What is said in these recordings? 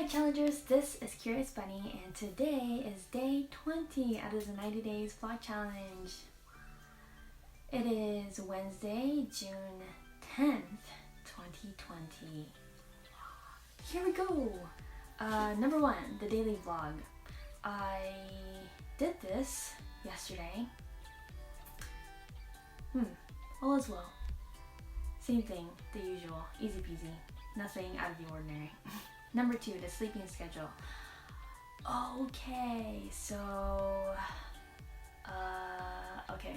Hi challengers, this is Curious Bunny and today is day 20 out of the 90 days vlog challenge. It is Wednesday, June 10th, 2020. Here we go! Number 1, the daily vlog. I did this yesterday. All is well. Same thing, the usual, easy peasy, nothing out of the ordinary. Number 2, the sleeping schedule. Okay, so, okay.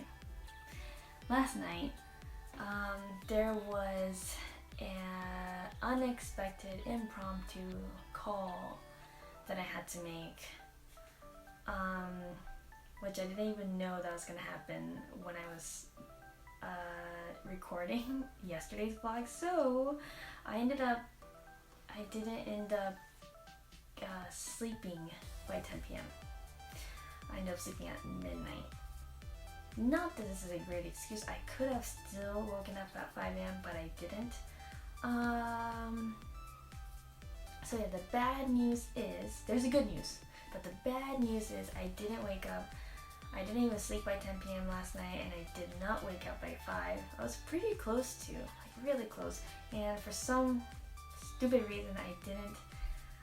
Last night, there was an unexpected impromptu call that I had to make, which I didn't even know that was gonna happen when I was recording yesterday's vlog. So I didn't end up sleeping by 10 p.m. I ended up sleeping at midnight. Not that this is a great excuse. I could have still woken up at 5 a.m. but I didn't. So yeah, the bad news is, there's a good news, but the bad news is I didn't wake up. I didn't even sleep by 10 p.m. last night, and I did not wake up by 5. I was pretty close to, like really close, and for some stupid reason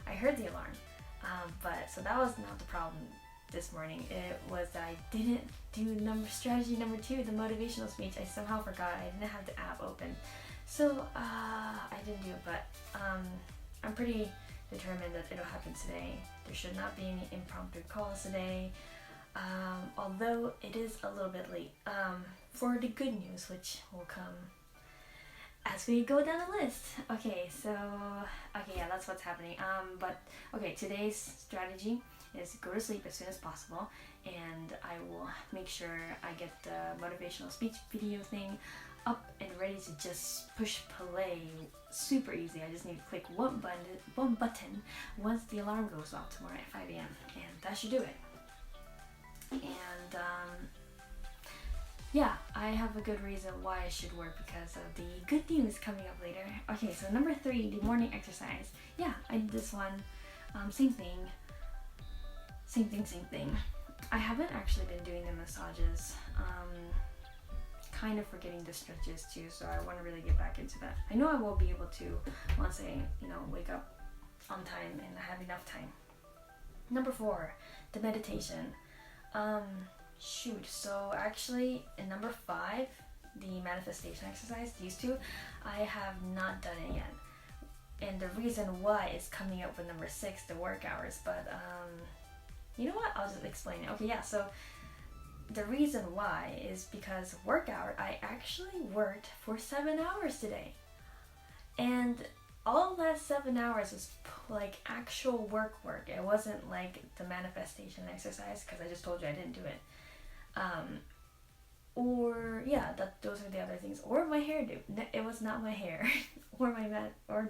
I heard the alarm, but so that was not the problem this morning. It was that I didn't do strategy number 2, the motivational speech. I somehow forgot. I didn't have the app open, so I didn't do it, but I'm pretty determined that it'll happen today. There should not be any impromptu calls today, although it is a little bit late for the good news, which will come as we go down the list. Okay, yeah, that's what's happening. But okay, today's strategy is go to sleep as soon as possible, and I will make sure I get the motivational speech video thing up and ready to just push play. Super easy. I just need to click one button once the alarm goes off tomorrow at 5 a.m. and that should do it. And yeah, I have a good reason why it should work because of the good news coming up later. Okay, so number 3, the morning exercise. Yeah, I did this one. Same thing. I haven't actually been doing the massages. Kind of forgetting the stretches too, so I want to really get back into that. I know I will be able to once I, wake up on time and I have enough time. Number 4, the meditation. So actually in number 5, the manifestation exercise, these two, I have not done it yet. And the reason why is coming up with number 6, the work hours, but you know what? I'll just explain it. Okay, yeah, so the reason why is because work hour, I actually worked for 7 hours today. And all that 7 hours was like actual work. It wasn't like the manifestation exercise because I just told you I didn't do it. Or yeah, those are the other things. Or my hairdo. It was not my hair or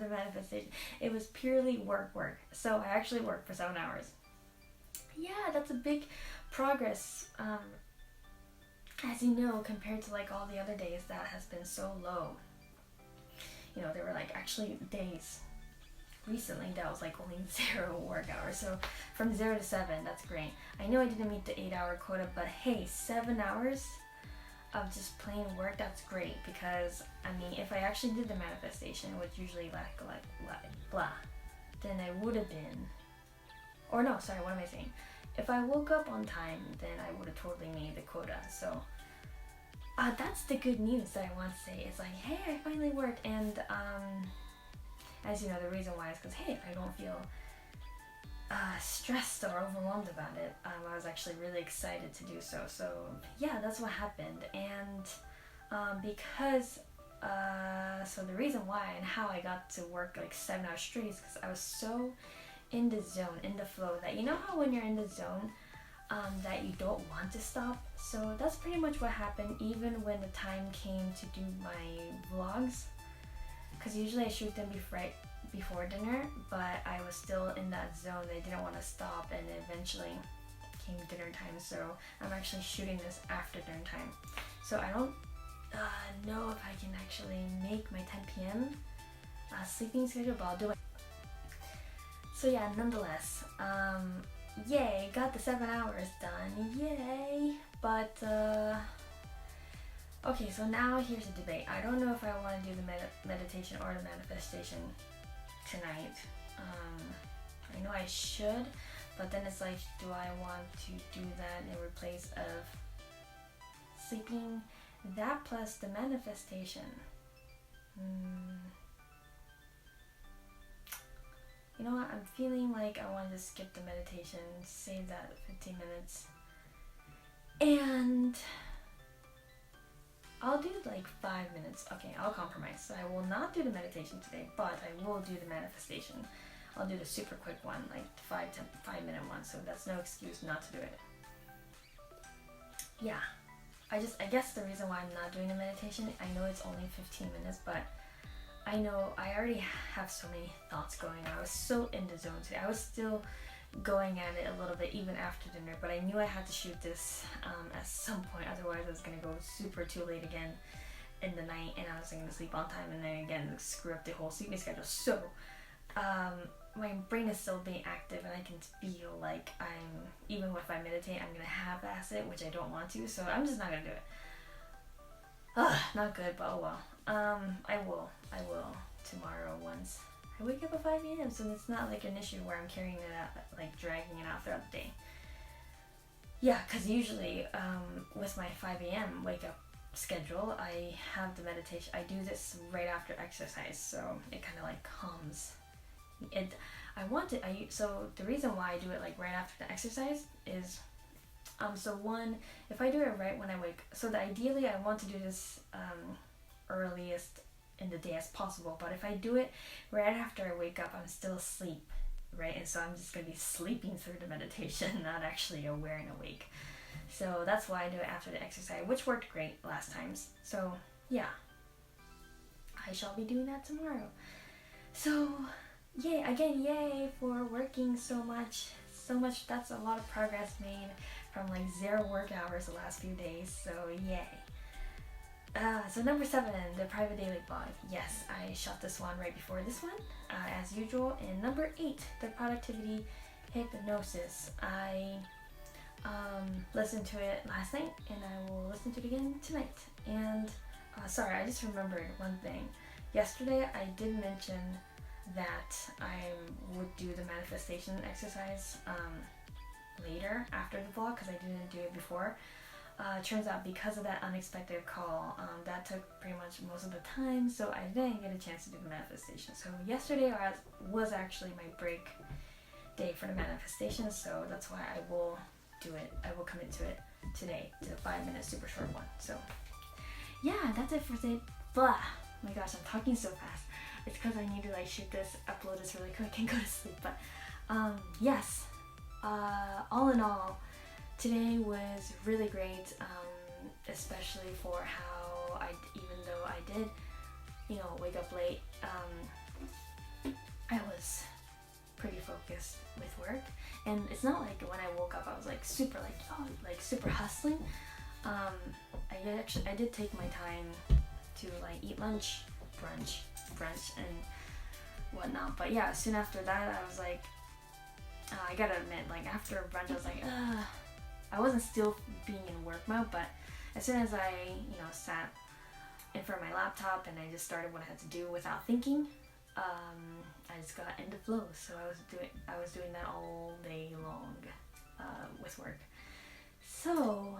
the manifestation. It was purely work. So I actually worked for 7 hours. Yeah, that's a big progress. As you know, compared to like all the other days, that has been so low. There were like actually days recently that was like only 0 work hours. So from 0 to 7, that's great. I know I didn't meet the 8-hour quota, but hey, 7 hours of just plain work, that's great. Because I mean, if I actually did the manifestation, which usually like blah, then I would have been, or no, sorry, what am I saying? If I woke up on time, then I would have totally made the quota. So that's the good news that I want to say. It's like, hey, I finally worked. And as you know, the reason why is because, hey, I don't feel stressed or overwhelmed about it. I was actually really excited to do so. So yeah, that's what happened. And because so the reason why and how I got to work like 7 hours straight is because I was so in the zone, in the flow, that you know how when you're in the zone that you don't want to stop. So that's pretty much what happened even when the time came to do my vlogs, because usually I shoot them right before dinner, but I was still in that zone. I didn't want to stop, and eventually came dinner time, so I'm actually shooting this after dinner time. So I don't know if I can actually make my 10 p.m. Sleeping schedule, but I'll do it. So yeah, nonetheless, yay, got the 7 hours done, yay! But, okay, so now here's a debate. I don't know if I want to do the meditation or the manifestation tonight. I know I should, but then it's like, do I want to do that in replace of sleeping? That plus the manifestation. You know what? I'm feeling like I want to skip the meditation, save that 15 minutes, and I'll do like 5 minutes. Okay, I'll compromise. So I will not do the meditation today, but I will do the manifestation. I'll do the super quick one, like 5-minute one, so that's no excuse not to do it. Yeah, I guess the reason why I'm not doing the meditation, I know it's only 15 minutes, but I know I already have so many thoughts going on. I was so in the zone today. I was still going at it a little bit even after dinner, but I knew I had to shoot this at some point, otherwise I was going to go super too late again in the night and I was going to sleep on time and then again screw up the whole sleeping schedule. So my brain is still being active and I can feel like even if I meditate, I'm going to half-ass it, which I don't want to, so I'm just not going to do it. Not good, but oh well. I will tomorrow once I wake up at 5 a.m. so it's not like an issue where I'm carrying it out, like dragging it out throughout the day. Yeah, because usually with my 5 a.m. wake up schedule, I have the meditation. I do this right after exercise, so it kind of like calms it. So the reason why I do it like right after the exercise is so one, if I do it right when I wake, so ideally I want to do this earliest in the day as possible, but if I do it right after I wake up, I'm still asleep, right? And so I'm just going to be sleeping through the meditation, not actually aware and awake. So that's why I do it after the exercise, which worked great last times. So yeah, I shall be doing that tomorrow. So yay for working so much. That's a lot of progress made from like 0 work hours the last few days, so yay. So number 7, the private daily blog. Yes, I shot this one right before this one, as usual. And number 8, the productivity hypnosis. I listened to it last night and I will listen to it again tonight. And sorry, I just remembered one thing. Yesterday I did mention that I would do the manifestation exercise later after the vlog because I didn't do it before. Turns out because of that unexpected call, that took pretty much most of the time, so I didn't get a chance to do the manifestation. So yesterday was actually my break day for the manifestation, so that's why I will do it. I will commit to it today, to a 5-minute super short one. So yeah, that's it for today. Blah. Oh my gosh, I'm talking so fast. It's because I need to like shoot this, upload this really quick and go to sleep. But yes, all in all, today was really great, especially for how even though I did, wake up late, I was pretty focused with work. And it's not like when I woke up I was like super super hustling. I did take my time to like eat lunch, brunch and whatnot. But yeah, soon after that I was like, I gotta admit, like after brunch I was like, I wasn't still being in work mode, but as soon as I, sat in front of my laptop and I just started what I had to do without thinking, I just got into flow. So I was doing that all day long with work. So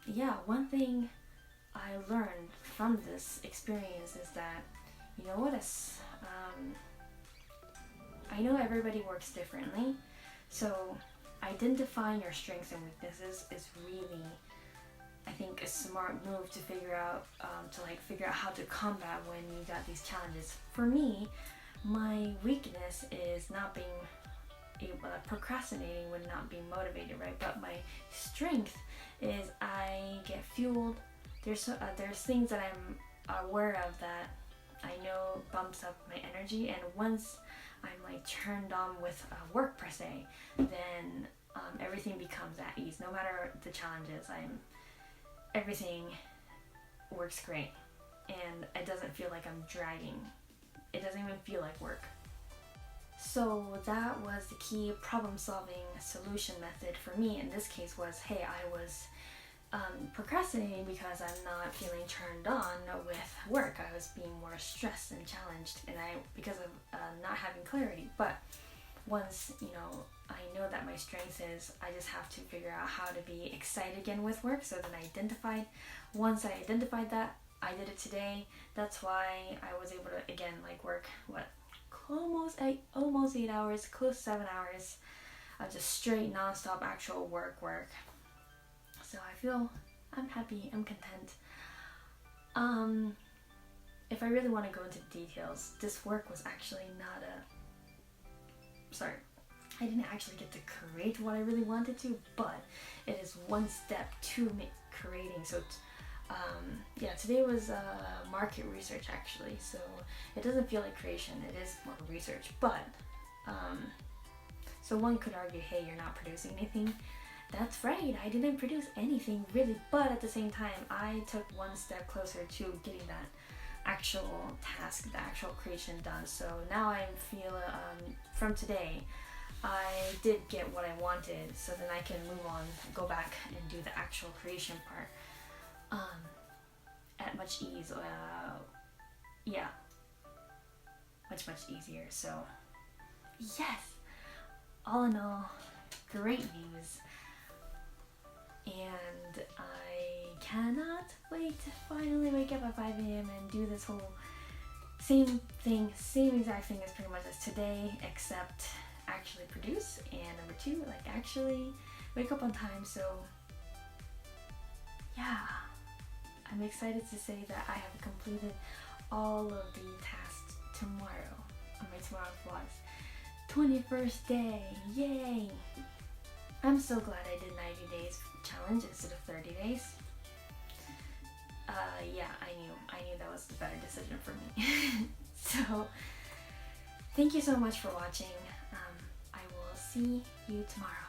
yeah, one thing I learned from this experience is that, I know everybody works differently, so identifying your strengths and weaknesses is really, I think, a smart move to figure out how to combat when you got these challenges. For me, my weakness is not being able, procrastinating when not being motivated, right? But my strength is I get fueled. There's things that I'm aware of that I know bumps up my energy, and once I'm like turned on with work per se, then everything becomes at ease. No matter the challenges, everything works great, and it doesn't feel like I'm dragging. It doesn't even feel like work. So that was the key problem-solving solution method for me in this case was, hey, I was procrastinating because I'm not feeling turned on with work. I was being more stressed and challenged, and because of not having clarity. But once I know that my strength is, I just have to figure out how to be excited again with work. So then once I identified that, I did it today. That's why I was able to again work almost 8 hours, close to 7 hours of just straight non-stop actual work. So I'm happy, I'm content. If I really want to go into details, this work was actually I didn't actually get to create what I really wanted to, but it is one step to creating. So today was market research actually, so it doesn't feel like creation, it is more research, but so one could argue, hey, you're not producing anything. That's right, I didn't produce anything really, but at the same time I took one step closer to getting that actual task, the actual creation done. So now I feel from today I did get what I wanted, so then I can move on, go back and do the actual creation part at much ease. Much easier. So yes, all in all, great news, and I cannot wait to finally wake up at 5 a.m. and do this whole same exact thing as pretty much as today, except actually produce, and number 2, actually wake up on time. So yeah, I'm excited to say that I have completed all of the tasks tomorrow on my tomorrow vlogs. 21st day, yay! I'm so glad I did 90 days challenge instead of 30 days. I knew that was the better decision for me. So thank you so much for watching. I will see you tomorrow.